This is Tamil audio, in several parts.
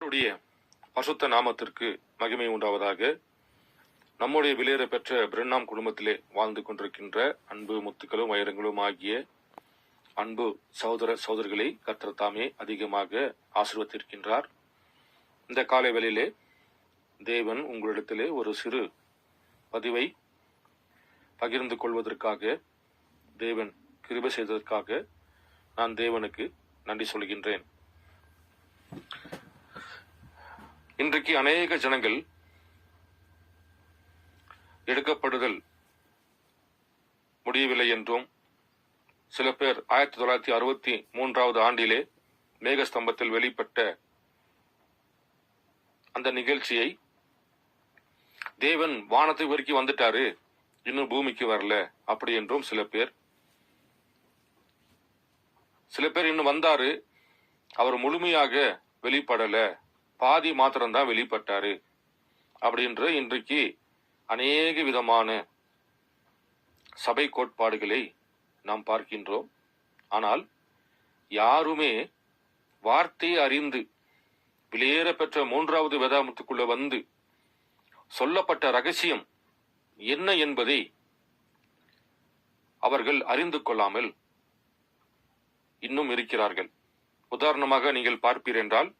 கர்த்தருடைய பரிசுத்த நாமத்திற்கு மகிமை உண்டாவதாக. நம்முடைய விலையேற பெற்ற பிரென்னாம் குடும்பத்திலே வாழ்ந்து கொண்டிருக்கின்ற அன்பு முத்துக்களும் வைரங்களும் ஆகிய அன்பு சகோதர சகோதரிகளை கர்த்தர் தாமே அதிகமாக ஆசீர்வதித்திருக்கின்றார். இந்த காலை வேளையிலே தேவன் உங்களிடத்திலே ஒரு சிறு பதிவை பகிர்ந்து கொள்வதற்காக, தேவன் கிருபை செய்ததற்காக நான் தேவனுக்கு நன்றி சொல்கின்றேன். இன்றைக்கு அநேக ஜனங்கள் எடுக்கப்படுதல் முடியவில்லை என்றும், சில பேர் 1963 ஆண்டிலே மேகஸ்தம்பத்தில் வெளிப்பட்ட அந்த நிகழ்ச்சியை தேவன் வானத்தை வரைக்கும் வந்துட்டாரு, இன்னும் பூமிக்கு வரல அப்படி என்றும் சில பேர் இன்னும் வந்தாரு, அவர் முழுமையாக வெளிப்படல, பாதி மாத்திரம்தான் வெளிப்பட்டாரு அப்படின்ற இன்றைக்கு அநேக விதமான சபை கோட்பாடுகளை நாம் பார்க்கின்றோம். ஆனால் யாருமே வார்த்தையை அறிந்து வெளியேற பெற்ற 3வது வேதாகமத்துக்குள்ள வந்து சொல்லப்பட்ட ரகசியம் என்ன என்பதை அவர்கள் அறிந்து கொள்ளாமல் இன்னும் இருக்கிறார்கள். உதாரணமாக நீங்கள் பார்ப்பீர் என்றால்,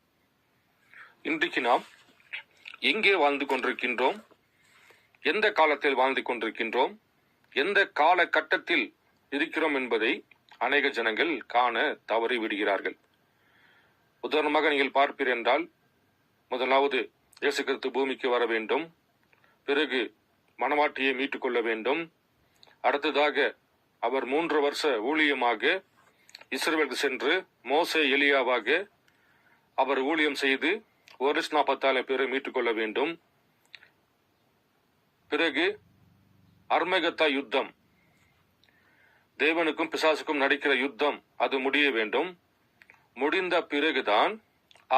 இன்றைக்கு நாம் எங்கே வாழ்ந்து கொண்டிருக்கின்றோம், எந்த காலத்தில் வாழ்ந்து கொண்டிருக்கின்றோம், எந்த கால கட்டத்தில் இருக்கிறோம் என்பதை அநேக ஜனங்கள் காண தவறி விடுகிறார்கள். உதாரணமாக நீங்கள் பார்ப்பீர் என்றால், முதலாவது இயேசு கிறிஸ்து பூமிக்கு வர வேண்டும், பிறகு மணவாட்டியை மீட்டுக் கொள்ள வேண்டும், அடுத்ததாக அவர் 3 வருஷ ஊழியமாக இஸ்ரவேலுக்கு சென்று மோசே எலியாவாக அவர் ஊழியம் செய்து 1,40,000 பேரை மீட்டுக் கொள்ள வேண்டும், பிறகு அர்மகத்தா யுத்தம், தேவனுக்கும் பிசாசுக்கும் நடக்கிற யுத்தம், அது முடிய வேண்டும். முடிந்த பிறகுதான்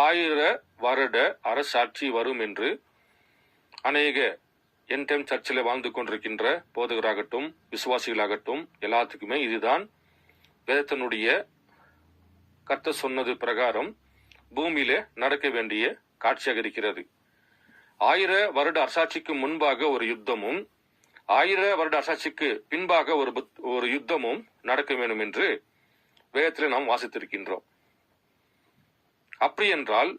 1000 வருட அரசாட்சி வரும் என்று அநேக என் டைம் சர்ச்சில் வாழ்ந்து கொண்டிருக்கின்ற போதகராகட்டும் விசுவாசிகளாகட்டும் எல்லாத்துக்குமே இதுதான் வேதத்தினுடைய கர்த்தர் சொன்னது பிரகாரம் பூமியில நடக்க வேண்டிய காட்சியாக இருக்கிறது. 1000 வருட அரசாட்சிக்கு முன்பாக ஒரு யுத்தமும் 1000 வருட அரசாட்சிக்கு பின்பாக ஒரு யுத்தமும் நடக்க வேண்டும் என்று வேதத்தில் நாம் வாசித்திருக்கின்றோம். அப்படி என்றால்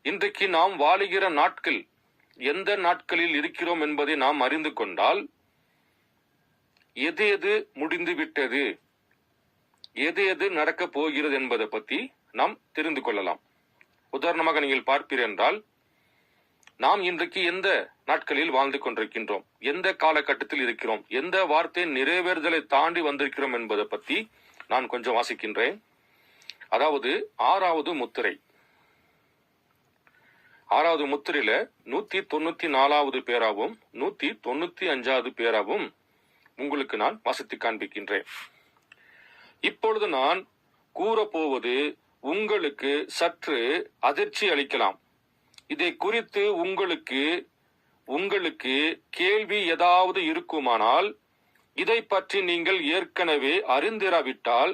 இன்றைக்கு நாம் வாழுகிற நாட்கள் எந்த நாட்களில் இருக்கிறோம் என்பதை நாம் அறிந்து கொண்டால், எது எது முடிந்து விட்டது, எது எது நடக்கப் போகிறது என்பதை பற்றி நாம் தெரிந்து கொள்ளலாம். உதாரணமாக நீங்கள் பார்ப்பீர் என்றால், நாம் இன்றைக்கு எந்த நாட்களில் வாழ்ந்து கொண்டிருக்கின்றோம், எந்த காலகட்டத்தில் இருக்கிறோம், எந்த வார்த்தை நிறைவேறுதலை தாண்டி வந்திருக்கிறோம் என்பதை பற்றி நான் கொஞ்சம் வாசிக்கின்றேன். அதாவது 6வது முத்திரை, 6வது முத்திரையில 194வது பேராவும் 195வது பேராவும் உங்களுக்கு நான் வாசித்து காண்பிக்கின்றேன். இப்பொழுது நான் கூறப்போவது உங்களுக்கு சற்று அதிர்ச்சி அளிக்கலாம். இதை குறித்து உங்களுக்கு கேள்வி ஏதாவது இருக்குமானால், இதை பற்றி நீங்கள் ஏற்கனவே அறிந்திராவிட்டால்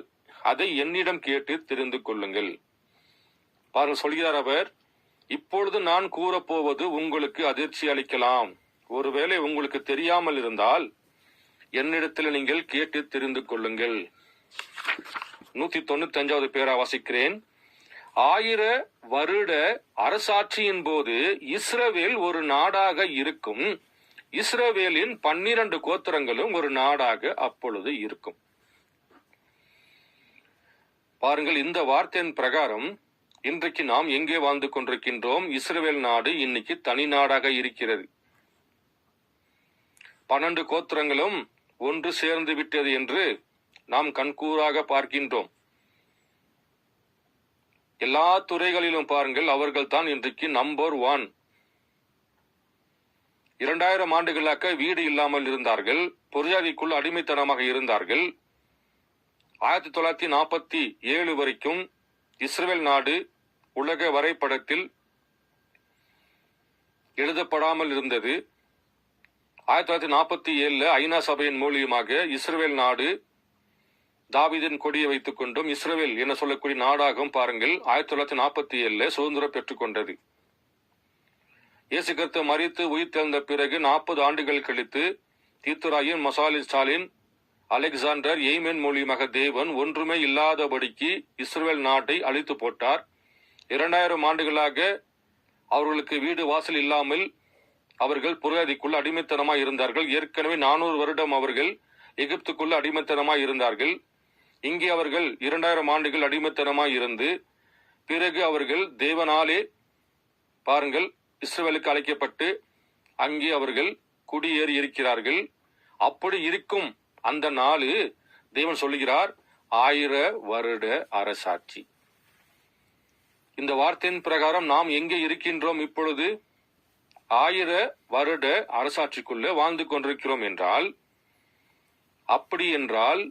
அதை என்னிடம் கேட்டு தெரிந்து கொள்ளுங்கள். பாருங்கள், சொல்கிறார் அவர், இப்பொழுது நான் கூறப்போவது உங்களுக்கு அதிர்ச்சி அளிக்கலாம். ஒருவேளை உங்களுக்கு தெரியாமல் இருந்தால் என்னிடத்தில் நீங்கள் கேட்டு தெரிந்து கொள்ளுங்கள். 195வது பேரா வாசிக்கிறேன். 1000 வருட அரசாட்சியின் போது இஸ்ரவேல் ஒரு நாடாக இருக்கும், இஸ்ரவேலின் 12 கோத்திரங்களும் ஒரு நாடாக அப்பொழுது இருக்கும். பாருங்கள், இந்த வார்த்தையின் பிரகாரம் இன்றைக்கு நாம் எங்கே வாழ்ந்து கொண்டிருக்கின்றோம்? இஸ்ரவேல் நாடு இன்னைக்கு தனி நாடாக இருக்கிறது. 12 கோத்திரங்களும் ஒன்று சேர்ந்து விட்டது என்று நாம் கண்கூறாக பார்க்கின்றோம். எல்லா துறைகளிலும் பாருங்கள், அவர்கள் தான் இன்றைக்கு நம்பர் 1. 2000 ஆண்டுகளாக வீடு இல்லாமல் இருந்தார்கள், பொருளாதாரக்குள் அடிமைத்தனமாக இருந்தார்கள். 1947 வரைக்கும் இஸ்ரவேல் நாடு உலக வரைபடத்தில் எழுதப்படாமல் இருந்தது. 1947 ஐநா சபையின் மூலியமாக இஸ்ரவேல் நாடு தாவீதின் கொடியை வைத்துக் கொண்டும் இஸ்ரவேல் என சொல்லக்கூடிய நாடாகவும் பாருங்கள் 1947 சுதந்திரம் பெற்றுக் கொண்டது. இயேசு கிறிஸ்து மரித்து உயிர் தெழுந்த பிறகு 40 ஆண்டுகள் கழித்து தீத்துராயின், மசாலின், ஸ்டாலின், அலெக்சாண்டர், எய்மென் மூலியமாக தேவன் ஒன்றுமே இல்லாதபடிக்கு இஸ்ரவேல் நாட்டை அழித்து போட்டார். 2000 ஆண்டுகளாக அவர்களுக்கு வீடு வாசல் இல்லாமல் அவர்கள் புரதிக்குள் அடிமைத்தனமாய் இருந்தார்கள். ஏற்கனவே 400 வருடம் அவர்கள் எகிப்துக்குள்ள அடிமைத்தனமாய் இருந்தார்கள். இங்கே அவர்கள் 2000 ஆண்டுகள் அடிமைத்தனமாய் இருந்து பிறகு அவர்கள் தேவனாலே பாருங்கள் இஸ்ரவேலுக்கு அழைக்கப்பட்டு அங்கே அவர்கள் குடியேறி இருக்கிறார்கள். அப்படி இருக்கும் அந்த நாள் தேவன் சொல்லுகிறார் 1000 வருட அரசாட்சி. இந்த வார்த்தையின் பிரகாரம் நாம் எங்கே இருக்கின்றோம்? இப்பொழுது 1000 வருட அரசாட்சிக்குள்ளே வாழ்ந்து கொண்டிருக்கிறோம் என்றால், அப்படி என்றால்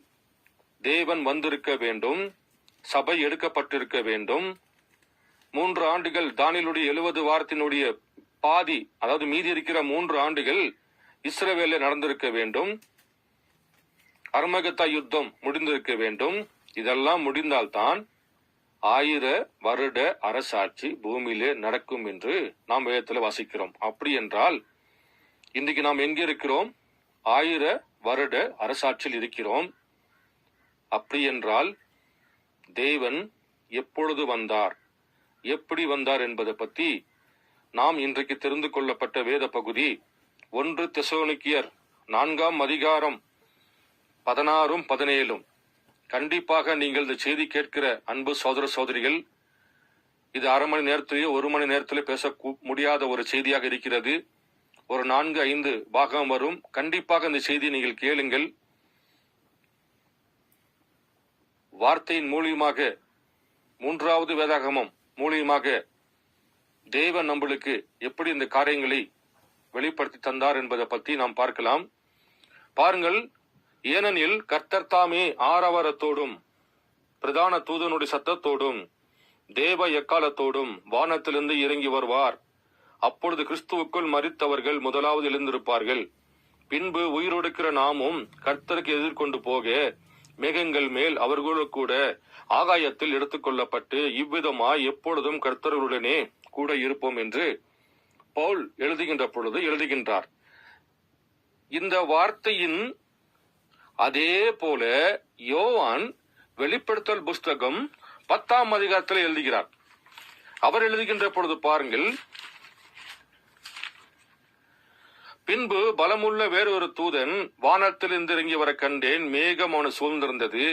தேவன் வந்திருக்க வேண்டும், சபை எடுக்கப்பட்டிருக்க வேண்டும். 3 ஆண்டுகள் தானியேலுடைய 70 வாரத்தினுடைய பாதி, அதாவது மீதி இருக்கிற 3 ஆண்டுகள் இஸ்ரவேலில் நடந்திருக்க வேண்டும். அர்மகதா யுத்தம் முடிந்திருக்க வேண்டும். இதெல்லாம் முடிந்தால்தான் 1000 வருட அரசாட்சி பூமியிலே நடக்கும் என்று நாம் வேதத்தில் வாசிக்கிறோம். அப்படி என்றால் இன்றைக்கு நாம் எங்கே இருக்கிறோம்? 1000 வருட அரசாட்சியில் இருக்கிறோம். அப்படி என்றால் தேவன் எப்பொழுது வந்தார், எப்படி வந்தார் என்பதை பற்றி நாம் இன்றைக்கு தெரிந்து கொள்ளப்பட்ட வேத பகுதி 1 தெசலோனிக்கேயர் 4 அதிகாரம் 16 17. கண்டிப்பாக நீங்கள் இந்த செய்தி கேட்கிற அன்பு சகோதர சகோதரிகள், இது அரை மணி நேரத்திலேயோ 1 மணி நேரத்திலே பேச முடியாத ஒரு செய்தியாக இருக்கிறது. ஒரு 4-5 பாகம் வரும். கண்டிப்பாக இந்த செய்தியை நீங்கள் கேளுங்கள். வார்த்தையின் மூலியமாக 3வது வேதாகமம் மூலியமாக தேவன் நம்மளுக்கு எப்படி இந்த காரியங்களை வெளிப்படுத்தி தந்தார் என்பதை பற்றி நாம் பார்க்கலாம். பாருங்கள், ஏனெனில் கர்த்தர் தாமே ஆரவாரத்தோடும் பிரதான தூதனுடைய சத்தத்தோடும் தேவ எக்காலத்தோடும் வானத்திலிருந்து இறங்கி வருவார். அப்பொழுது கிறிஸ்துவுக்குள் மரித்தவர்கள் முதலாவது எழுந்திருப்பார்கள். பின்பு உயிரோடுக்கிற நாமும் கர்த்தருக்கு எதிர்கொண்டு போக மேகங்கள் மேல் அவர்களோடு கூட ஆகாயத்தில் எடுத்துக்கொள்ளப்பட்டு இவ்விதமாய் எப்பொழுதும் கர்த்தர்களுடனே கூட இருப்போம் என்று பவுல் எழுதுகின்ற பொழுது எழுதுகின்றார். இந்த வார்த்தையின் அதே போல யோவான் வெளிப்படுத்தல் புஸ்தகம் 10 அதிகாரத்தில் எழுதுகிறார். அவர் எழுதுகின்ற பொழுது பாருங்கள், பின்பு பலமுள்ள வேறொரு தூதன் வானத்தில் இருந்து இறங்கி வர கண்டேன். மேகம் அவனை சூழ்ந்திருந்தது.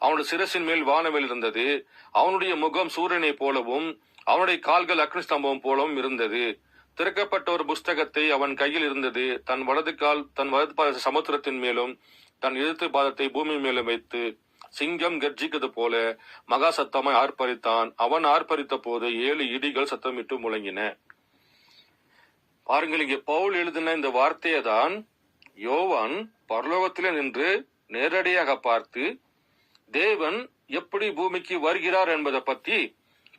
அவனுடைய சிரசின் மேல் வானவில் இருந்தது. அவனுடைய முகம் சூரியனை போலவும் அவனுடைய கால்கள் அக்னி ஸ்தம்பம் போலவும் இருந்தது. திறக்கப்பட்ட ஒரு புஸ்தகத்தை அவன் கையில் இருந்தது. தன் வலது பாதத்தை சமுத்திரத்தின் மேலும் தன் இடது பாதத்தை பூமி மேலும் வைத்து சிங்கம் கர்ஜிக்கிறது போல மகா சத்தமாய் ஆர்ப்பரித்தான். அவன் ஆர்ப்பரித்த போது 7 இடிகள் சத்தமிட்டு முழங்கின. பாருங்கள், இங்கே பவுல் எழுதின இந்த வார்த்தையை தான் யோவான் பரலோகத்திலே நின்று நேரடியாக பார்த்து தேவன் எப்படி பூமிக்கு வருகிறார் என்பதை பற்றி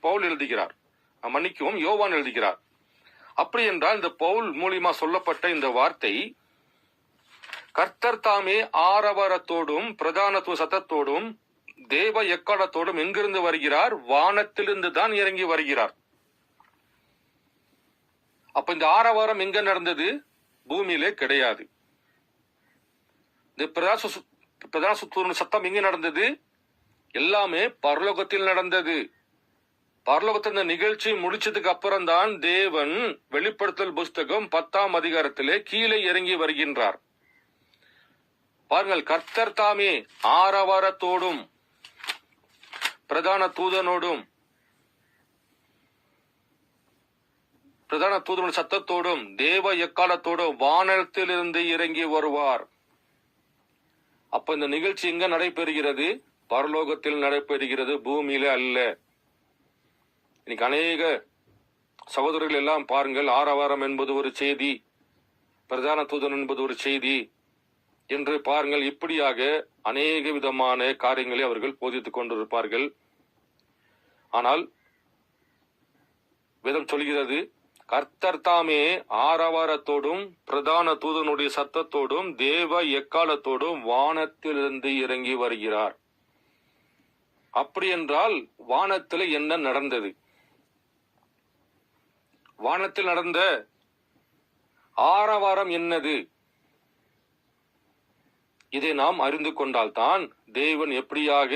பவுல் எழுதுகிறார். மன்னிக்கவும், யோவான் எழுதுகிறார். அப்படி என்றால் இந்த பவுல் மூலியமா சொல்லப்பட்ட இந்த வார்த்தை கர்த்தர் தாமே ஆரவாரத்தோடும் பிரதான சத்தத்தோடும் தேவ எக்காலத்தோடும் எங்கிருந்து வருகிறார்? வானத்திலிருந்து தான் இறங்கி வருகிறார். அப்ப இந்த ஆரவாரம் எங்க நடந்தது? பூமியிலே கிடையாது. இந்த பிரதான சத்தம் எங்க நடந்தது? எல்லாமே பரலோகத்தில் நடந்தது. பரலோகத்தில் இந்த நிகழ்ச்சி முடிச்சதுக்கு அப்புறம் தான் தேவன் வெளிப்படுத்தல் புஸ்தகம் 10 அதிகாரத்திலே கீழே இறங்கி வருகின்றார். பாருங்கள், கர்த்தர் தாமே ஆரவாரத்தோடும் பிரதான தூதனோடும் பிரதான தூதனுடைய சத்தத்தோடும் தேவ எக்காலத்தோடும் வானத்திலிருந்து இறங்கி வருவார். அப்ப இந்த நிகழ்ச்சி எங்க நடைபெறுகிறது? பரலோகத்தில் நடைபெறுகிறது, பூமியில அல்ல. இன்னைக்கு அநேக சகோதரர்கள் எல்லாம் பாருங்கள், ஆரவாரம் என்பது ஒரு செய்தி, பிரதான தூதன் என்பது ஒரு செய்தி என்று பாருங்கள், இப்படியாக அநேக விதமான காரியங்களை அவர்கள் போதித்துக் கொண்டிருப்பார்கள். ஆனால் வேதம் சொல்கிறது, கர்த்தர் தாமே ஆரவாரத்தோடும் பிரதான தூதனுடைய சத்தத்தோடும் தேவ எக்காலத்தோடும் வானத்திலிருந்து இறங்கி வருகிறார். அப்படி என்றால் வானத்தில் என்ன நடந்தது? வானத்தில் நடந்த ஆரவாரம் என்னது? இதை நாம் அறிந்து கொண்டால்தான் தேவன் எப்படியாக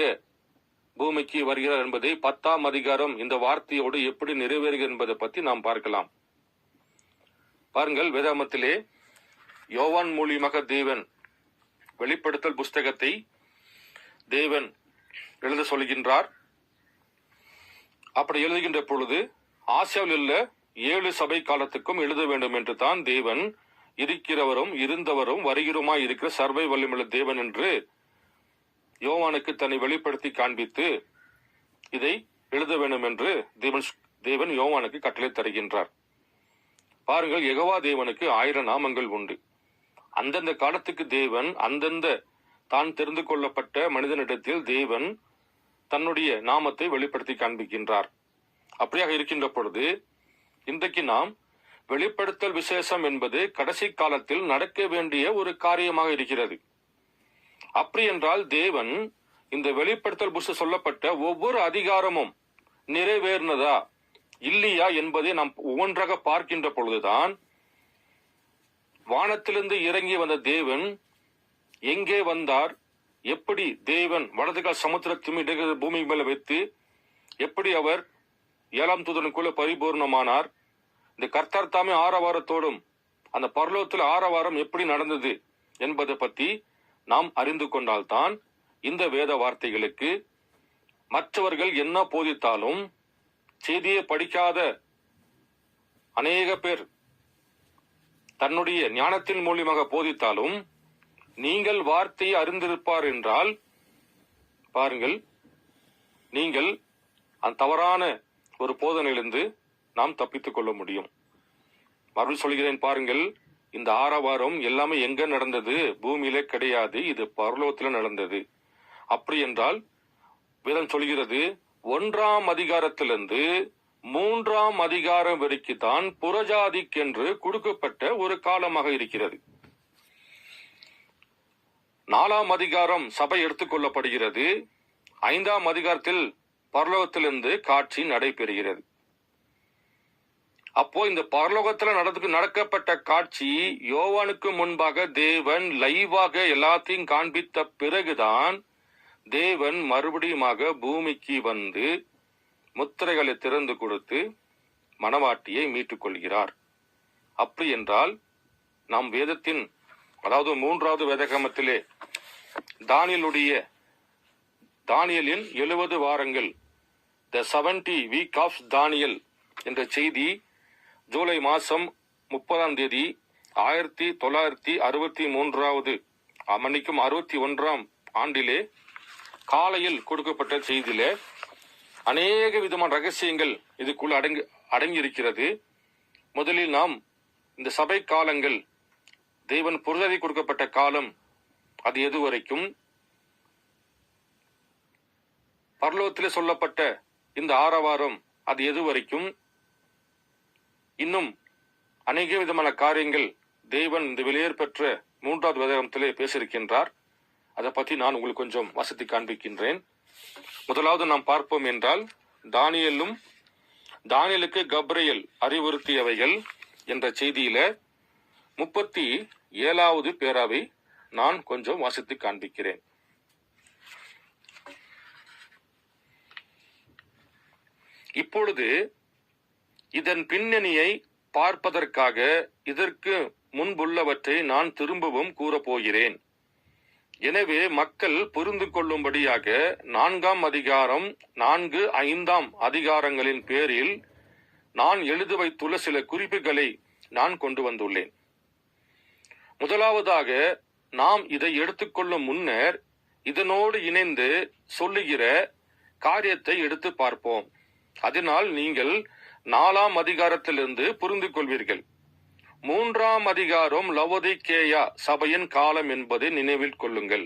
பூமிக்கு வருகிறார் என்பதை 10ஆம் அதிகாரம் இந்த வார்த்தையோடு எப்படி நிறைவேறுகிறது என்பதை பற்றி நாம் பார்க்கலாம். பாருங்கள், வேதாகமத்திலே யோவான் மூலியமாக தேவன் வெளிப்படுத்தல் புஸ்தகத்தை தேவன் எழுத சொல்கின்றார். அப்படி எழுதுகின்ற பொழுது ஆசியாவில் உள்ள 7 சபை காலத்துக்கும் எழுத வேண்டும் என்று தான் தேவன் இருக்கிறவரும் இருந்தவரும் வருகிறோமாய் இருக்கிற சர்வை வல்லமையுள்ள தேவன் என்று யோவானுக்கு தன்னை வெளிப்படுத்தி காண்பித்து இதை எழுத வேண்டும் என்று தேவன் யோவானுக்கு கட்டளை தருகின்றார். பாருங்கள், யெகோவா தேவனுக்கு 1000 நாமங்கள் உண்டு. அந்தந்த காலத்துக்கு தேவன் அந்தந்த தான் தெரிந்து கொள்ளப்பட்ட மனிதனிடத்தில் தேவன் தன்னுடைய நாமத்தை வெளிப்படுத்தி காண்பிக்கின்றார். அப்படியாக இருக்கின்ற பொழுது இன்றைக்கு நாம் வெளிப்படுத்தல் விசேஷம் என்பது கடைசி காலத்தில் நடக்க வேண்டிய ஒரு காரியமாக இருக்கிறது. அப்படி என்றால் தேவன் இந்த வெளிப்படுத்தல் புஸ்தகம் சொல்லப்பட்ட ஒவ்வொரு அதிகாரமும் நிறைவேறினதா இல்லையா என்பதை நாம் ஒவ்வொன்றாக பார்க்கின்ற பொழுதுதான் வானத்திலிருந்து இறங்கி வந்த தேவன் எங்கே வந்தார், எப்படி தேவன் வலதுகால் சமுத்திரத்தின் இடையே பூமி மேல வைத்து எப்படி அவர் 7ஆம் தூதனுக்குள்ள பரிபூர்ணமானார், இந்த கர்த்தர் தாமே ஆரவாரத்தோடும் அந்த பரலோகத்தில் ஆரவாரம் எப்படி நடந்தது என்பதை பற்றி நாம் அறிந்து கொண்டால்தான் இந்த வேத வார்த்தைகளுக்கு மற்றவர்கள் என்ன போதித்தாலும் செய்தியை படிக்காத அநேக பேர் தன்னுடைய ஞானத்தின் மூலியமாக போதித்தாலும் நீங்கள் வார்த்தையை அறிந்திருப்பார் என்றால் பாருங்கள், நீங்கள் அந்த தவறான ஒரு போதனையிலிருந்து நாம் தப்பித்துக் கொள்ள முடியும். மறுபடியும் சொல்கிறேன், பாருங்கள், இந்த ஆரவாரம் எல்லாமே எங்க நடந்தது? பூமியிலே கிடையாது, இது பரலோகத்தில் நடந்தது. அப்படி என்றால் வேதம் சொல்கிறது 1ஆம் அதிகாரத்திலிருந்து 3ஆம் அதிகாரம் வரைக்கும் தான் புறஜாதிக்கென்று கொடுக்கப்பட்ட ஒரு காலமாக இருக்கிறது. 4ஆம் அதிகாரம் சபை எடுத்துக்கொள்ளப்படுகிறது. 5ஆம் அதிகாரத்தில் பரலோகத்திலிருந்து காட்சி நடைபெறுகிறது. அப்போ இந்த பரலோகத்தில் நடக்கப்பட்ட காட்சி யோவானுக்கு முன்பாக தேவன் லைவாக எல்லாத்தையும் காண்பித்த பிறகுதான் தேவன் மறுபடியுமாக பூமிக்கு வந்து முத்திரைகளை திறந்து கொடுத்து மணவாட்டியை மீட்டுக் கொள்கிறார். அப்படி என்றால் நாம் வேதத்தின் அதாவது 3வது வேதகமத்திலே தானியலின் 70 வாரங்கள் த 70 வீக் ஆஃப் தானியல் என்ற செய்தி ஜூலை மாசம் 30ஆம் தேதி 1961ஆம் ஆண்டிலே காலையில் கொடுக்கப்பட்ட செய்தியிலே அநேக விதமான ரகசியங்கள் இதுக்குள் அடங்கி இருக்கிறது. முதலில் நாம் இந்த சபை காலங்கள், தேவன் புரஜாதி கொடுக்கப்பட்ட காலம் அது எது வரைக்கும், பரலோகத்திலே சொல்லப்பட்ட இந்த ஆரவாரம் அது எது வரைக்கும், இன்னும் அநேக விதமான காரியங்கள் தேவன் இந்த வெளியேறு பெற்ற 3வது வேதகமத்திலே பேசியிருக்கின்றார். அதை பற்றி நான் உங்களுக்கு கொஞ்சம் வசதி காண்பிக்கின்றேன். முதலாவது நாம் பார்ப்போம் என்றால் தானியலுக்கு கப்ரியேல் அறிவுறுத்தியவைகள் என்ற செய்தியில 37வது பேராவை நான் கொஞ்சம் வாசித்து காண்பிக்கிறேன். இப்பொழுது இதன் பின்னணியை பார்ப்பதற்காக இதற்கு முன்புள்ளவற்றை நான் திரும்பவும் கூறப்போகிறேன். எனவே மக்கள் புரிந்து கொள்ளும்படியாக 4ஆம் அதிகாரம் 4, 5ஆம் அதிகாரங்களின் பேரில் நான் எழுதி வைத்துள்ள சில குறிப்புகளை நான் கொண்டு வந்துள்ளேன். முதலாவதாக நாம் இதை எடுத்துக்கொள்ளும் முன்னர் இதனோடு இணைந்து சொல்லுகிற காரியத்தை எடுத்து பார்ப்போம். அதனால் நீங்கள் 4ஆம் அதிகாரத்திலிருந்து புரிந்து கொள்வீர்கள். 3ஆம் அதிகாரம் லவோதிக்கேயா சபையின் காலம் என்பதை நினைவில் கொள்ளுங்கள்.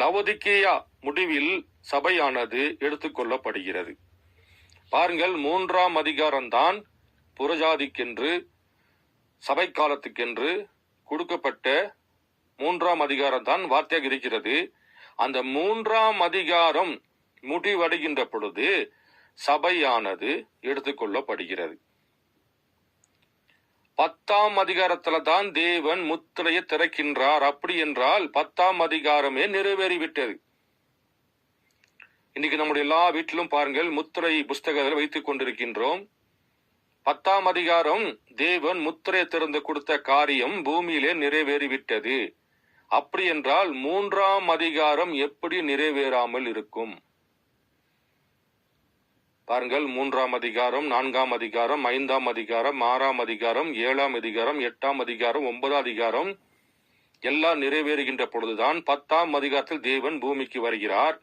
லவோதிக்கேயா முடிவில் சபையானது எடுத்துக்கொள்ளப்படுகிறது. பாருங்கள், 3ஆம் அதிகாரம்தான் புறஜாதிக்கென்று சபை காலத்துக்கென்று கொடுக்கப்பட்ட 3ஆம் அதிகாரம் தான் வார்த்தையாக இருக்கிறது. அந்த 3ஆம் அதிகாரம் முடிவடைகின்ற பொழுது சபையானது எடுத்துக்கொள்ளப்படுகிறது. 10ஆம் அதிகாரத்துல தான் தேவன் முத்திரையை திறக்கின்றார். அப்படி என்றால் 10ஆம் அதிகாரமே நிறைவேறிவிட்டது. இன்னைக்கு நம்முடைய எல்லா வீட்டிலும் பாருங்கள், முத்திரை புஸ்தகத்தில் வைத்துக் கொண்டிருக்கின்றோம். 10ஆம் அதிகாரம் தேவன் முத்திரை திறந்து கொடுத்த காரியம் பூமியிலே நிறைவேறிவிட்டது. அப்படி என்றால் 3ஆம் அதிகாரம் எப்படி நிறைவேறாமல் இருக்கும்? பாருங்கள், 3ஆம் அதிகாரம், 4ஆம் அதிகாரம், 5ஆம் அதிகாரம், 6ஆம் அதிகாரம், 7ஆம் அதிகாரம், 8ஆம் அதிகாரம், 9ஆம் அதிகாரம் எல்லாம் நிறைவேறுகின்ற பொழுதுதான் 10ஆம் அதிகாரத்தில் தேவன் பூமிக்கு வருகிறார்.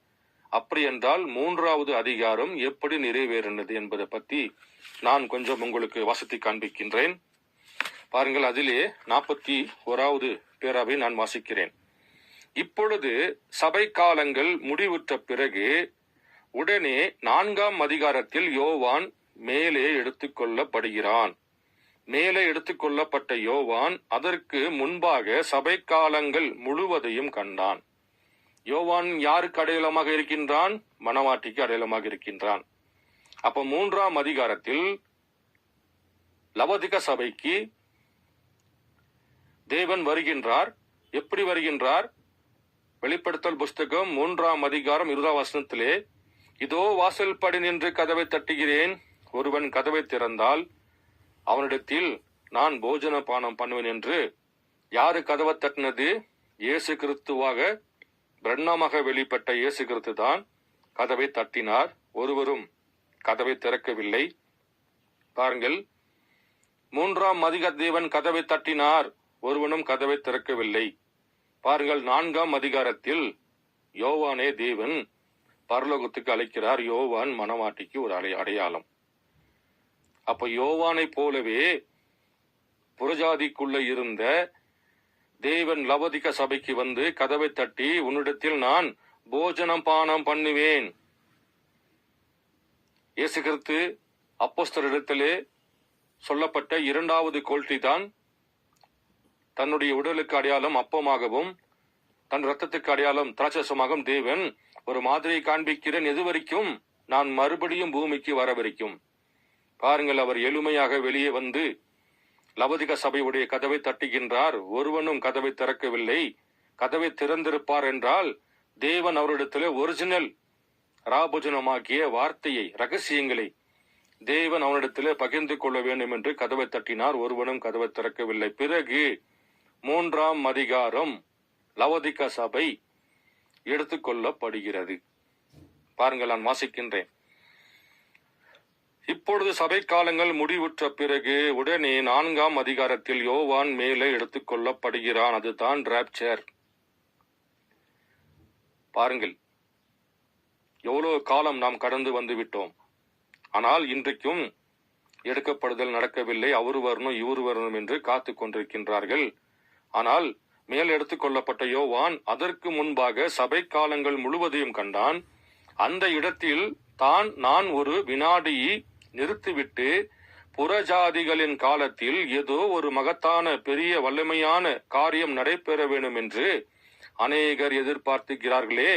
அப்படி என்றால் 3ஆவது அதிகாரம் எப்படி நிறைவேறினது என்பதை பற்றி நான் கொஞ்சம் உங்களுக்கு வாசித்து காண்பிக்கின்றேன். பாருங்கள், அதிலே 41வது பேராவை நான் வாசிக்கிறேன். இப்பொழுது சபை காலங்கள் முடிவுற்ற பிறகு உடனே 4ஆம் அதிகாரத்தில் யோவான் மேலே எடுத்துக்கொள்ளப்படுகிறான். மேலே எடுத்துக்கொள்ளப்பட்ட யோவான் அதற்கு முன்பாக சபை காலங்கள் முழுவதையும் கண்டான். யோவான் யாருக்கு அடையாளமாக இருக்கின்றான்? மணவாட்டிக்கு அடையாளமாக இருக்கின்றான். அப்ப 3ஆம் அதிகாரத்தில் லவோதிகா சபைக்கு தேவன் வருகின்றார். எப்படி வருகின்றார்? வெளிப்படுத்தல் புஸ்தகம் 3ஆம் அதிகாரம் 20ஆம் வசனத்திலே, இதோ வாசல் படி நின்று கதவை தட்டுகிறேன், ஒருவன் கதவை திறந்தால் அவனிடத்தில் நான் போஜன பானம் பண்ணுவேன் என்று. யாரு கதவை தட்டினது? இயேசு கிறிஸ்துவாக பிரண்ணமாக வெளிப்பட்ட இயேசு கிறிஸ்து தான் கதவை தட்டினார். ஒருவரும் கதவை திறக்கவில்லை. பாருங்கள், 3ஆம் அதிகார தேவன் கதவை தட்டினார், ஒருவனும் கதவை திறக்கவில்லை. பாருங்கள், 4ஆம் அதிகாரத்தில் யோவானே தேவன் பரலோகத்துக்கு அழைக்கிறார். யோவான் மணவாட்டிக்கு ஒரு அடையாளம். அப்ப யோவானை போலவே புறஜாதிக்குள்ள இருந்த தேவன் லவோதிகா சபைக்கு வந்து கதவை தட்டி, உன்னிடத்தில் நான் போஜனம் பானம் பண்ணுவேன். இயேசு கிறிஸ்து அப்போஸ்தலரிடத்திலே சொல்லப்பட்ட 2வது கோல்ட்டி தான் தன்னுடைய உடலுக்கு அடையாளம் அப்பமாகவும் தன் ரத்தத்துக்கு அடையாளம் திராட்சரசமாகவும் தேவன் ஒரு மாதிரியை காண்பிக்கிறேன், எது வரைக்கும்? நான் மறுபடியும் பூமிக்கு வர வரைக்கும். பாருங்கள், அவர் எளிமையாக வெளியே வந்து லவோதிகா சபையுடைய கதவை தட்டுகின்றார். ஒருவனும் கதவை திறக்கவில்லை. கதவை திறந்திருப்பார் என்றால் தேவன் அவரிடத்தில் ஒரிஜினல் ராபோஜனமாகிய வார்த்தையை, ரகசியங்களை தேவன் அவனிடத்தில் பகிர்ந்து கொள்ள வேண்டும் என்று கதவை தட்டினார். ஒருவனும் கதவை திறக்கவில்லை. பிறகு 3ஆம் அதிகாரம் லவோதிகா சபை எடுத்துக்கொள்ளப்படுகிறது. பாருங்கள், நான் வாசிக்கின்றேன். இப்பொழுது சபை காலங்கள் முடிவுற்ற பிறகு உடனே 4ஆம் அதிகாரத்தில் யோவான் மேலே எடுத்துக்கொள்ளப்படுகிறான். அதுதான் ராப்சர். பாருங்கள், எவ்வளவு காலம் நாம் கடந்து வந்து விட்டோம். ஆனால் இன்றைக்கும் எடுக்கப்படுதல் நடக்கவில்லை. அவரு வரணும், இவரு வரணும் என்று காத்து கொண்டிருக்கின்றார்கள். ஆனால் மேல் எடுத்துக்கொள்ளப்பட்ட யோவான் அதற்கு முன்பாக சபை காலங்கள் முழுவதையும் கண்டான். அந்த இடத்தில் நான் ஒரு வினாடியை நிறுத்திவிட்டு புறஜாதிகளின் காலத்தில் ஏதோ ஒரு மகத்தான பெரிய வல்லமையான காரியம் நடைபெற வேண்டும் என்று அநேகர் எதிர்பார்த்துகிறார்களே,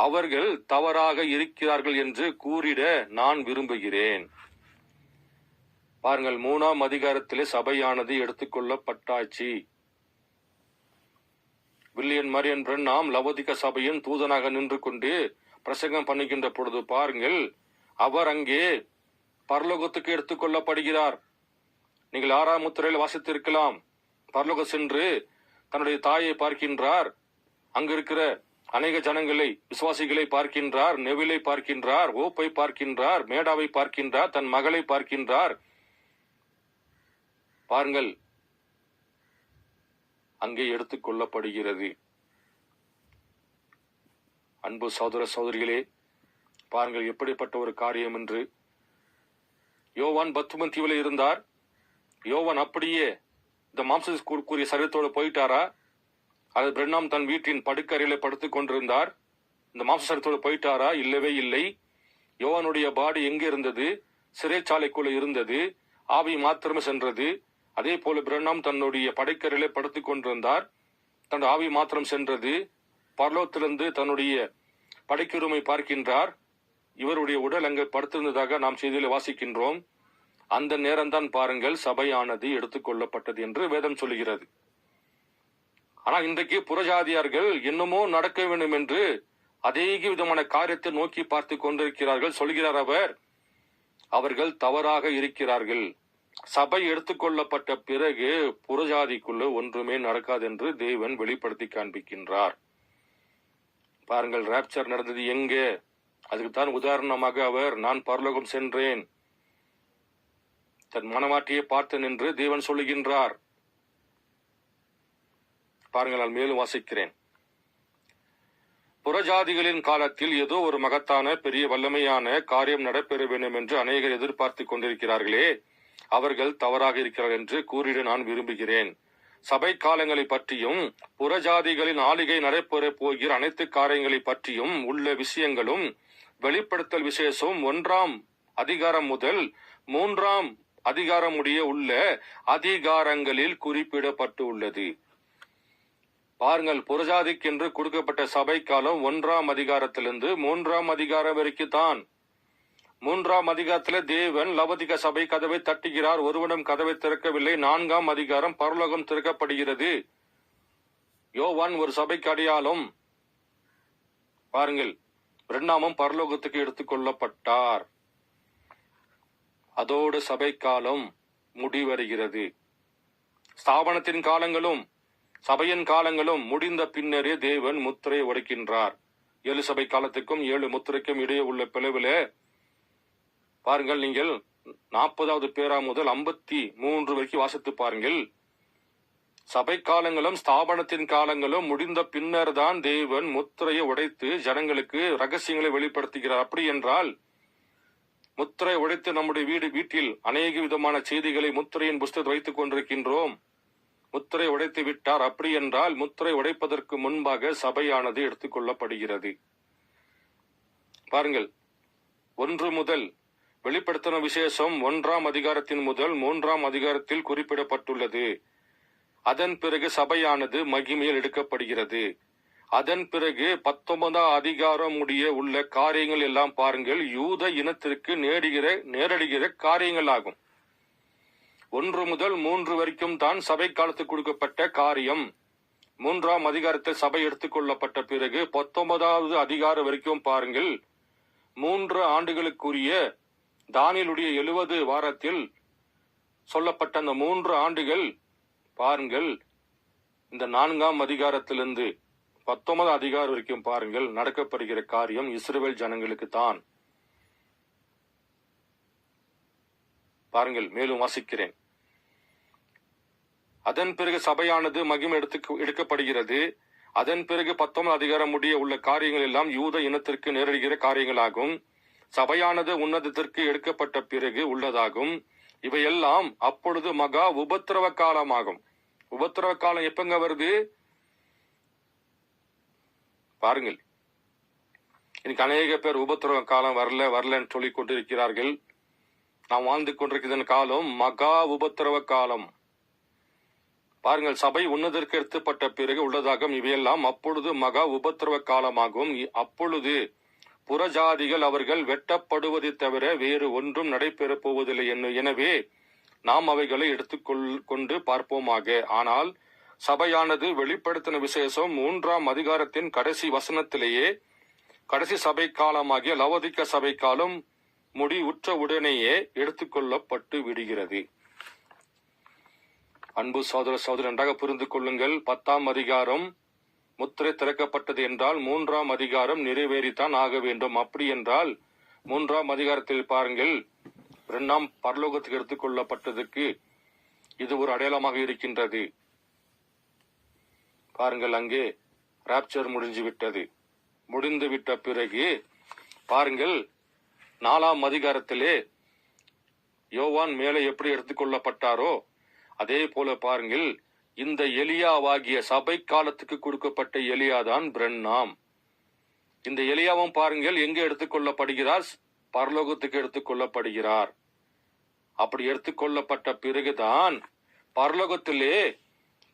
அவர்கள் தவறாக இருக்கிறார்கள் என்று கூறிட நான் விரும்புகிறேன். பாருங்கள், 3ஆம் அதிகாரத்திலே சபையானது எடுத்துக்கொள்ளப்பட்டாச்சு. வில்லியம் மரியன் பிரண்ணாம் லவோதிகா சபையின் தூதனாக நின்று கொண்டு பிரசங்கம் பண்ணுகின்ற பொழுது பாருங்கள், அவர் அங்கே பரலோகத்துக்கு எடுத்துக்கொள்ளப்படுகிறார். நீங்கள் 6ஆம் முத்திரையில் வாசித்திருக்கலாம். பரலோகம் சென்று தன்னுடைய தாயை பார்க்கின்றார். அங்கு இருக்கிற அநேக ஜனங்களை, விசுவாசிகளை பார்க்கின்றார். நெவிலை பார்க்கின்றார், ஓப்பை பார்க்கின்றார், மேடாவை பார்க்கின்றார், தன் மகளை பார்க்கின்றார். பாருங்கள், அங்கே எடுத்துக்கொள்ளப்படுகிறது. அன்பு சகோதர சகோதரிகளே, பாருங்கள் எப்படிப்பட்ட ஒரு காரியம் என்று. யோவான் பத்மன் தீவில் இருந்தார். யோவான் அப்படியே இந்த மாம்சக்கூறிய சரீரத்தோடு போயிட்டாரா? அது பிரண்ணாம் தன் வீட்டின் படுக்கறையில படுத்துக் கொண்டிருந்தார். இந்த மாம்ச சரீரத்தோடு போயிட்டாரா? இல்லவே இல்லை. யோவானுடைய பாடி எங்கே இருந்தது? சிறைச்சாலைக்குள்ள இருந்தது. ஆவி மாத்திரமே சென்றது. அதே போல பிரண்ணாம் தன்னுடைய படுக்கறையில படுத்துக் கொண்டிருந்தார். தன் ஆவி மாத்திரம் சென்றது. பரலோகத்திலிருந்து தன்னுடைய படைக்குரிமை பார்க்கின்றார். இவருடைய உடல் அங்கு படுத்திருந்ததாக நாம் செய்தியில் வாசிக்கின்றோம். அந்த நேரம்தான் பாருங்கள் சபையானது எடுத்துக்கொள்ளப்பட்டது என்று வேதம் சொல்லுகிறது. ஆனால் இன்றைக்கு புறஜாதியார்கள் என்னமோ நடக்க வேண்டும் என்று அதே விதமான காரியத்தை நோக்கி பார்த்து கொண்டிருக்கிறார்கள். சொல்கிறார் அவர்கள் தவறாக இருக்கிறார்கள். சபை எடுத்துக்கொள்ளப்பட்ட பிறகு புறஜாதிக்குள்ள ஒன்றுமே நடக்காது என்று தேவன் வெளிப்படுத்தி காண்பிக்கின்றார். பாருங்கள், ராப்சர் நடந்தது எங்கே? அதுக்குத்தான் உதாரணமாக அவர் நான் பரலோகம் சென்றேன், தன் மனமாட்டியை பார்த்தேன் என்று தேவன் சொல்லுகின்றார். பாருங்கள், நான் மேலும் வாசிக்கிறேன். புறஜாதிகளின் காலத்தில் ஏதோ ஒரு மகத்தான பெரிய வல்லமையான காரியம் நடைபெற வேண்டும் என்று அநேகர் எதிர்பார்த்து கொண்டிருக்கிறார்களே, அவர்கள் தவறாக இருக்கிறார்கள் என்று கூறிட நான் விரும்புகிறேன். சபை காலங்களை பற்றியும் புறஜாதிகளின் ஆளுகை நடைபெற போகிற அனைத்து காரியங்களை பற்றியும் உள்ள விஷயங்களும் வெளிப்படுத்தல் விசேஷம் 1ஆம் அதிகாரம் முதல் 3ஆம் அதிகாரம் உடைய உள்ள அதிகாரங்களில் குறிப்பிடப்பட்டு உள்ளது. பாருங்கள், புறஜாதிக்கு என்று கொடுக்கப்பட்ட சபை காலம் 1ஆம் அதிகாரத்திலிருந்து 3ஆம் அதிகாரம் வரைக்கும் தான். 3ஆம் அதிகாரத்தில் தேவன் லவோதிகா சபை கதவை தட்டுகிறார். ஒருவனும் கதவை திறக்கவில்லை. 4ஆம் அதிகாரம் பரலோகம் திறக்கப்படுகிறது. யோவான் ஒரு சபைக்கு அடையாளம். பாருங்கள், இரண்டாமும் பரலோகத்துக்கு எடுத்துக்கொள்ளப்பட்டார். அதோடு சபை காலம் முடிவடைகிறது. ஸ்தாபனத்தின் காலங்களும் சபையின் காலங்களும் முடிந்த பின்னரே தேவன் முத்திரை உடைக்கின்றார். 7 சபை காலத்துக்கும் 7 முத்திரைக்கும் இடையே உள்ள பிளவில் பாருங்கள், நீங்கள் 40வது பேரா முதல் 53 வரைக்கும் வாசித்து பாருங்கள். சபை காலங்களும் ஸ்தாபனத்தின் காலங்களும் முடிந்த பின்னர் தான் தேவன் முத்திரையை உடைத்து ஜனங்களுக்கு ரகசியங்களை வெளிப்படுத்துகிறார். அப்படி என்றால் முத்திரை உடைத்து நம்முடைய வீட்டில் அநேக விதமான செய்திகளை முத்திரையின் புஸ்தகத்தில் வைத்துக் கொண்டிருக்கின்றோம். முத்திரை உடைத்து விட்டார். அப்படி என்றால் முத்திரை உடைப்பதற்கு முன்பாக சபையானது எடுத்துக்கொள்ளப்படுகிறது. பாருங்கள், 1 முதல் வெளிப்படுத்தின விசேஷம் 1ஆம் அதிகாரத்தின் முதல் 3ஆம் அதிகாரத்தில் குறிப்பிடப்பட்டுள்ளது. அதன் பிறகு சபையானது மகிமையில் எடுக்கப்படுகிறது. அதன் பிறகு 19ஆம் அதிகாரம் உடைய உள்ள காரியங்கள் எல்லாம் பாருங்கள் யூத இனத்திற்கு நேரடிகிற காரியங்கள் ஆகும். 1 முதல் 3 வரைக்கும் தான் சபை காலத்துக்கு கொடுக்கப்பட்ட காரியம். 3ஆம் அதிகாரத்தில் சபை எடுத்துக்கொள்ளப்பட்ட பிறகு 19வது அதிகாரம் வரைக்கும் பாருங்கள் 3 ஆண்டுகளுக்குரிய தானியேலுடைய 70 வாரத்தில் சொல்லப்பட்ட அந்த 3 ஆண்டுகள் பாருங்கள் இந்த 4ஆம் அதிகாரத்திலிருந்து 19ஆம் அதிகாரம் வரைக்கும் பாருங்கள் நடக்கப்படுகிற காரியம் இஸ்ரவேல் ஜனங்களுக்கு தான். பாருங்கள், மேலும் வாசிக்கிறேன். அதன் பிறகு சபையானது மகிமை எடுக்கப்படுகிறது. அதன் பிறகு 19ஆம் அதிகாரம் முடிய உள்ள காரியங்கள் எல்லாம் யூத இனத்திற்கு நேரடிகிற காரியங்களாகும். சபையானது உன்னதத்திற்கு எடுக்கப்பட்ட பிறகு உள்ளதாகும். இவையெல்லாம் அப்பொழுது மகா உபத்திரவ காலமாகும். உபத்திரவ காலம் எப்பங்க வருது? பாருங்கள், இன்னைக்கு அநேக பேர் உபத்திரவ காலம் வரலன்னு சொல்லிக் கொண்டிருக்கிறார்கள். நாம் வாழ்ந்து கொண்டிருக்கிற காலம் மகா உபத்திரவ காலம். பாருங்கள், சபை உன்னதற்கு எடுத்துப்பட்ட பிறகு உள்ளதாகும். இவையெல்லாம் அப்பொழுது மகா உபத்திரவ காலமாகும். அப்பொழுது புறஜாதிகள் அவர்கள் வெட்டப்படுவதை தவிர வேறு ஒன்றும் நடைபெறப் போவதில்லை. எனவே நாம் அவைகளை எடுத்துக்கொண்டு பார்ப்போமாக. ஆனால் சபையானது வெளிப்படுத்தின விசேஷம் 3ஆம் அதிகாரத்தின் கடைசி வசனத்திலேயே கடைசி சபை காலமாகிய லவோதிகா சபை காலம் முடிவுற்ற உடனேயே எடுத்துக்கொள்ளப்பட்டு விடுகிறது. அன்பு சகோதர சகோதரி, நன்றாக புரிந்து கொள்ளுங்கள். 10ஆம் அதிகாரம் முத்திரை திறக்கப்பட்டது என்றால் 3ஆம் அதிகாரம் நிறைவேறித்தான் ஆக வேண்டும். அப்படி என்றால் 3ஆம் அதிகாரத்தில் பாருங்கள் 2ஆம் பரலோகத்துக்கு எடுத்துக்கொள்ளப்பட்டதுக்கு இது ஒரு அடையாளமாக இருக்கின்றது. பாருங்கள், அங்கே ராப்சர் முடிந்து விட்ட பிறகு பாருங்கள் 4ஆம் அதிகாரத்திலே யோவான் மேலே எப்படி எடுத்துக்கொள்ளப்பட்டாரோ அதே போல பாருங்கள் இந்த எலியாவாகிய சபை காலத்துக்கு கொடுக்கப்பட்ட எலியாதான் பிரண்ணாம். இந்த எலியாவும் பாருங்கள் எங்கே எடுத்துக்கொள்ளப்படுகிறார்? பரலோகத்துக்கு எடுத்துக்கொள்ளப்படுகிறார். அப்படி எடுத்துக்கொள்ளப்பட்ட பிறகுதான் பரலோகத்திலே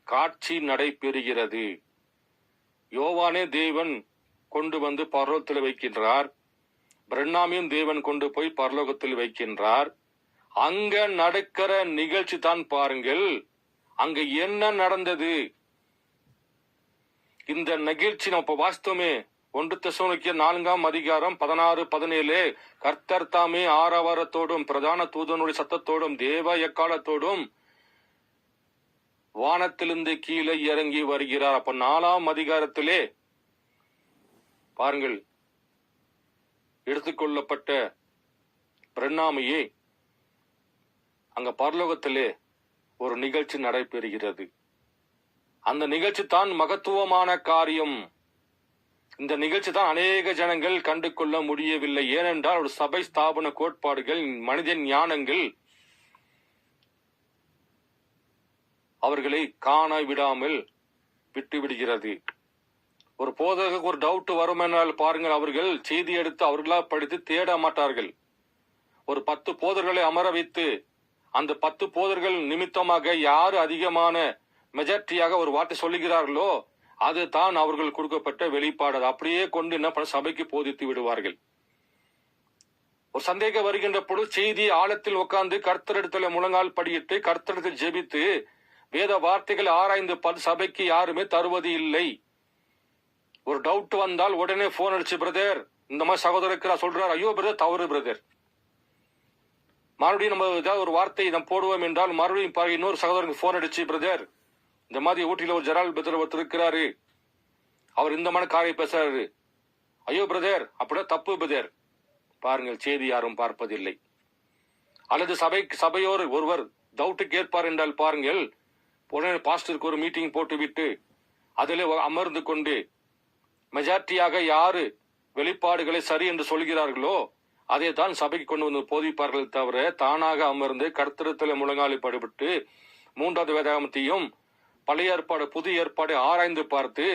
காட்சி நடைபெறுகிறது. யோவானே தேவன் கொண்டு வந்து பரலோகத்தில் வைக்கின்றார். பிரண்ணாமையும் தேவன் கொண்டு போய் பரலோகத்தில் வைக்கின்றார். அங்க நடக்கிற நிகழ்ச்சி தான் பாருங்கள். அங்க என்ன நடந்தது? இந்த நிகழ்ச்சி நம்ம வாஸ்தவமே 1 தெசலோனிக்கேயர் 4ஆம் அதிகாரம் 16, 17 கர்த்தர் தாமே ஆரவாரத்தோடும் பிரதான தூதனுடைய சத்தத்தோடும் தேவ எக்காலத்தோடும் வானத்திலிருந்து கீழே இறங்கி வருகிறார். அப்ப 4ஆம் அதிகாரத்திலே பாருங்கள், எடுத்துக்கொள்ளப்பட்ட பிரண்ணாமையே அங்க பரலோகத்திலே ஒரு நிகழ்ச்சி நடைபெறுகிறது. அந்த நிகழ்ச்சி தான் மகத்துவமான காரியம். இந்த நிகழ்ச்சி தான் அநேக ஜனங்கள் கண்டு கொள்ள முடியவில்லை. ஏனென்றால் ஒரு சபை ஸ்தாபன கோட்பாடுகள், மனித ஞானங்கள் அவர்களை காண விடாமல் விட்டுவிடுகிறது. ஒரு போதகருக்கு ஒரு டவுட் வரும் என்றால் பாருங்கள், அவர்கள் செய்தி எடுத்து அவர்களா படித்து தேட மாட்டார்கள். ஒரு 10 போதர்களை அமர வைத்து அந்த 10 போதர்கள் நிமித்தமாக யாரு அதிகமான மெஜாரிட்டியாக ஒரு வார்த்தை சொல்லுகிறார்களோ அது தான் அவர்கள் கொடுக்கப்பட்ட வெளிப்பாடு. அப்படியே கொண்டு என்ன பண்ண சபைக்கு போதித்து விடுவார்கள். ஒரு சந்தேகம் வருகின்ற பொழுது செய்தி ஆழத்தில் உட்கார்ந்து கர்த்தரிடத்தில் முழங்கால் படியிட்டு கர்த்தரிடத்தில் ஜெபித்து வேத வார்த்தைகள் ஆராய்ந்து சபைக்கு யாருமே தருவது இல்லை. ஒரு டவுட் வந்தால் உடனே போன் அடிச்சு, பிரதர் இந்த மாதிரி சகோதரருக்கு சொல்றார், ஐயோ பிரதர் தவறு பிரதர். மறுபடியும் நம்ம ஏதாவது ஒரு வார்த்தை நம்ம போடுவோம் என்றால் மறுபடியும் இன்னொரு சகோதரருக்கு போன் அடிச்சு, பிரதர் இந்த மாதிரி ஊட்டியில ஒரு ஜெரால் பிரதர் ஒருத்தர் இருக்கிறாரு, அவர் இந்த மாதிரி காரியம் பேசுறாரு, ஐயோ பிரதர் அப்படியே தப்பு பிரதர். பாருங்கள், செய்தி யாரும் பார்ப்பதில்லை. அல்லது சபையோர் ஒருவர் டவுட்டு கேட்பார் என்றால் பாருங்கள், உடனே பாஸ்டருக்கு ஒரு மீட்டிங் போட்டு விட்டு அதிலே அமர்ந்து கொண்டு மெஜாரிட்டியாக யாரு வெளிப்பாடுகளை சரி என்று சொல்கிறார்களோ அதை தான் சபைக்கு கொண்டு வந்து போதிப்பார்கள் தவிர தானாக அமர்ந்து கர்த்தரிடத்தில் முழங்காலி படுபட்டு 3வது வேதாகமத்தையும் பழைய ஏற்பாடு புதிய ஏற்பாடு ஆராய்ந்து பார்த்து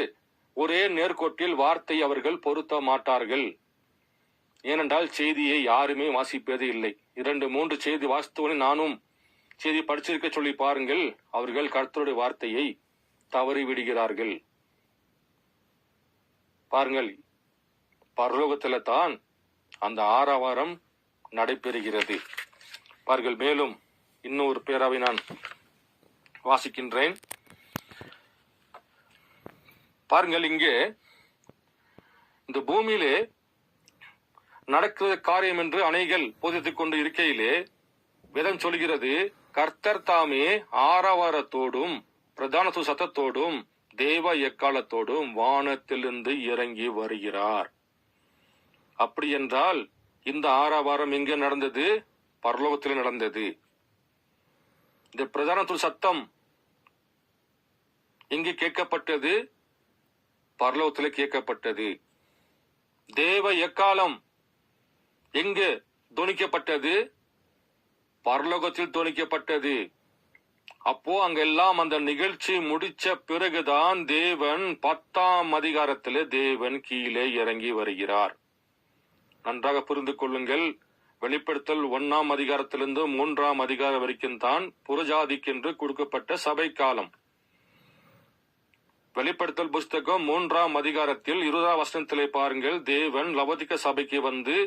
ஒரே நேர்கோட்டில் வார்த்தை அவர்கள் பொருத்த மாட்டார்கள். ஏனென்றால் செய்தியை யாருமே வாசிப்பது இல்லை. 2-3 செய்தி வாசித்தவனை நானும் செய்தி படிச்சிருக்க சொல்லி பாருங்கள், அவர்கள் கர்த்தருடைய வார்த்தையை தவறி விடுகிறார்கள். பாருங்கள், பரலோகத்தில தான் அந்த ஆரவாரம் நடைபெறுகிறது. பாருங்கள், மேலும் இன்னொரு பேராவை நான் வாசிக்கின்றேன். பாருங்கள், இங்கே இந்த பூமியிலே நடக்கிற காரியம் என்று அனைகள் போதித்துக் கொண்டு இருக்கையிலே வேதம் சொல்கிறது, கர்த்தர் தாமே ஆரவாரத்தோடும் பிரதான சத்தத்தோடும் தேவ எக்காலத்தோடும் வானத்திலிருந்து இறங்கி வருகிறார். அப்படி என்றால் இந்த ஆரவாரம் எங்கே நடந்தது? பரலோகத்தில் நடந்தது. இந்த பிரதான சத்தம் எங்கே கேட்கப்பட்டது? பரலோகத்தில் கேட்கப்பட்டது. தேவ எக்காலம் எங்கு துணிக்கப்பட்டது? பரலோகத்தில் துணிக்கப்பட்டது. அப்போ அங்கெல்லாம் அந்த நிகழ்ச்சி முடிச்ச பிறகுதான் தேவன் 10ஆம் அதிகாரத்திலே தேவன் கீழே இறங்கி வருகிறார். நன்றாக புரிந்து கொள்ளுங்கள். வெளிப்படுத்தல் 1ஆம் அதிகாரத்திலிருந்து 3ஆம் அதிகாரம் வரைக்கும் தான் புறஜாதிக்கென்று கொடுக்கப்பட்ட சபை காலம். வெளிப்படுத்தல் புஸ்தகம் 3ஆம் அதிகாரத்தில் 20ஆம் வசனத்திலே பாருங்கள், தேவன் லவோதிக்க சபைக்கு வந்து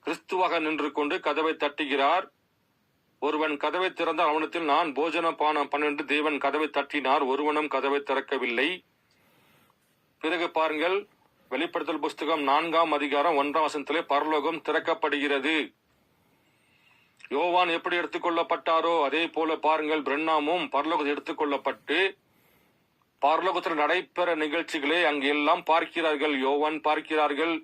கிறிஸ்துவாக நின்று கொண்டு கதவை தட்டுகிறார். ஒருவன் கதவை திறந்தால் அவனத்தில் நான் போஜன பானம் பண்ணென்று தேவன் கதவை தட்டினார், ஒருவனும் கதவை திறக்கவில்லை. பிறகு பாருங்கள், வெளிப்படுத்தல் புஸ்தகம் 4ஆம் அதிகாரம் 1ஆம் வசனத்திலே பரலோகம் திறக்கப்படுகிறது. யோவான் எப்படி எடுத்துக்கொள்ளப்பட்டாரோ அதே போல பாருங்கள், பிரண்ணாமும் பரலோகத்தில் எடுத்துக்கொள்ளப்பட்டு பரலோகத்தில் நடைபெற நிகழ்ச்சிகளை அங்கு எல்லாம் பார்க்கிறார்கள். யோவான் பார்க்கிறார்கள்,